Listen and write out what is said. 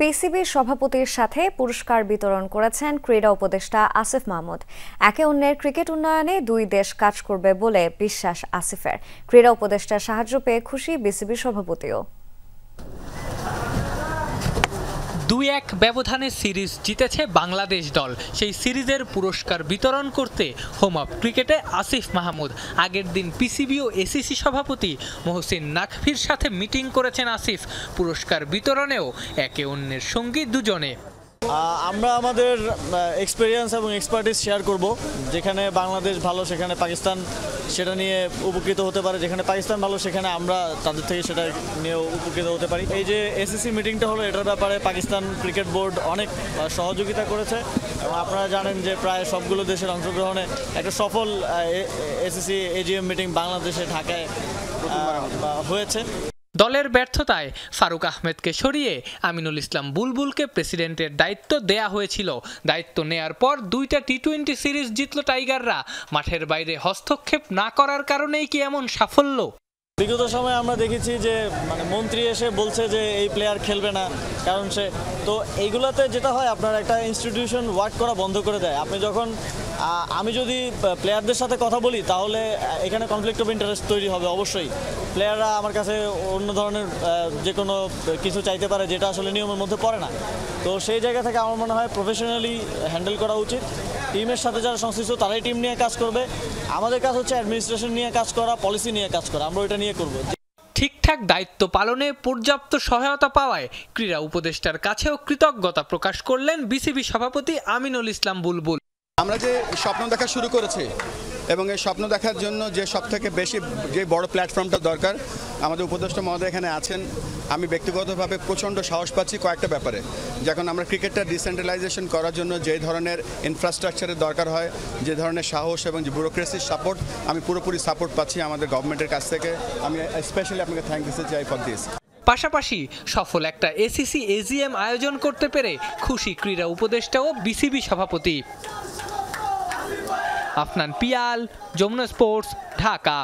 পিসিবির সভাপতির সাথে পুরস্কার বিতরণ করেছেন ক্রীড়া উপদেষ্টা আসিফ মাহমুদ। একে অন্যের ক্রিকেট উন্নয়নে দুই দেশ কাজ করবে বলে বিশ্বাস আসিফের। ক্রীড়া উপদেষ্টার সাহায্য পেয়ে খুশি বিসিবির সভাপতিও। ২-১ ব্যবধানে সিরিজ জিতেছে বাংলাদেশ দল। সেই সিরিজের পুরস্কার বিতরণ করতে হোম অফ ক্রিকেটে আসিফ মাহমুদ। আগের দিন পিসিবি ও এসিসি সভাপতি মহসিন নাকভির সাথে মিটিং করেছেন আসিফ। পুরস্কার বিতরণেও একে অন্যের সঙ্গী দুজনে। আমরা আমাদের এক্সপেরিয়েন্স এবং এক্সপার্টিস শেয়ার করব। যেখানে বাংলাদেশ ভালো সেখানে পাকিস্তান সেটা নিয়ে উপকৃত হতে পারে, যেখানে পাকিস্তান ভালো সেখানে আমরা তাদের থেকে সেটা নিয়েও উপকৃত হতে পারি। এই যে এসিসি মিটিংটা হলো, এটার ব্যাপারে পাকিস্তান ক্রিকেট বোর্ড অনেক সহযোগিতা করেছে এবং আপনারা জানেন যে প্রায় সবগুলো দেশের অংশগ্রহণে একটা সফল এসিসি এজিএম মিটিং বাংলাদেশে ঢাকায় হয়েছে। দলের ব্যর্থতায় ফারুক আহমেদকে সরিয়ে আমিনুল ইসলাম বুলবুলকে প্রেসিডেন্টের দায়িত্ব দেয়া হয়েছিল। দায়িত্ব নেয়ার পর 2টা টি-20 সিরিজ জিতল টাইগাররা। মাঠের বাইরে হস্তক্ষেপ না করার কারণেই কি এমন সাফল্য? বিগত সময়ে আমরা দেখেছি যে মন্ত্রী এসে বলছে যে এই প্লেয়ার খেলবে না, কারণ সে তো এইগুলোতে যেটা হয় আপনার একটা ইনস্টিটিউশন ওয়ার্ক করা বন্ধ করে দেয়। আপনি যখন আমি যদি প্লেয়ারদের সাথে কথা বলি তাহলে এখানে কনফ্লিক্ট অফ ইন্টারেস্ট তৈরি হবে। অবশ্যই প্লেয়াররা আমার কাছে অন্য ধরনের যে কোনো কিছু চাইতে পারে যেটা আসলে নিয়মের মধ্যে পড়ে না। তো সেই জায়গা থেকে আমার মনে হয় প্রফেশনালি হ্যান্ডেল করা উচিত। টিমের সাথে যারা সংশ্লিষ্ট তারাই টিম নিয়ে কাজ করবে। আমাদের কাজ হচ্ছে অ্যাডমিনিস্ট্রেশন নিয়ে কাজ করা, পলিসি নিয়ে কাজ করা। আমরা ওইটা নিয়ে করব। ঠিকঠাক দায়িত্ব পালনে পর্যাপ্ত সহায়তা পাওয়ায় ক্রীড়া উপদেষ্টার কাছেও কৃতজ্ঞতা প্রকাশ করলেন বিসিবি সভাপতি আমিনুল ইসলাম বুলবুল। আমরা যে স্বপ্ন দেখা শুরু করেছি এবং এই স্বপ্ন দেখার জন্য যে সবথেকে বেশি যে বড় প্ল্যাটফর্মটা দরকার, আমাদের উপদেষ্টা মহোদয় এখানে আছেন। আমি ব্যক্তিগতভাবে প্রচণ্ড সাহস পাচ্ছি কয়েকটা ব্যাপারে। যখন আমরা ক্রিকেটটা ডিসেন্ট্রালাইজেশন করার জন্য যে ধরনের ইনফ্রাস্ট্রাকচারের দরকার হয়, যে ধরনের সাহস এবং যে ব্যুরোক্রেসির সাপোর্ট, আমি পুরোপুরি সাপোর্ট পাচ্ছি আমাদের গভর্নমেন্টের কাছ থেকে। আমি স্পেশালি আপনাকে থ্যাংক দিতে চাই ফর দিস। পাশাপাশি সফল একটা এসিসি এজিএম আয়োজন করতে পেরে খুশি ক্রীড়া উপদেষ্টা ও বিসিবি সভাপতি। আফনান পিয়াল, যমুনা স্পোর্টস, ঢাকা।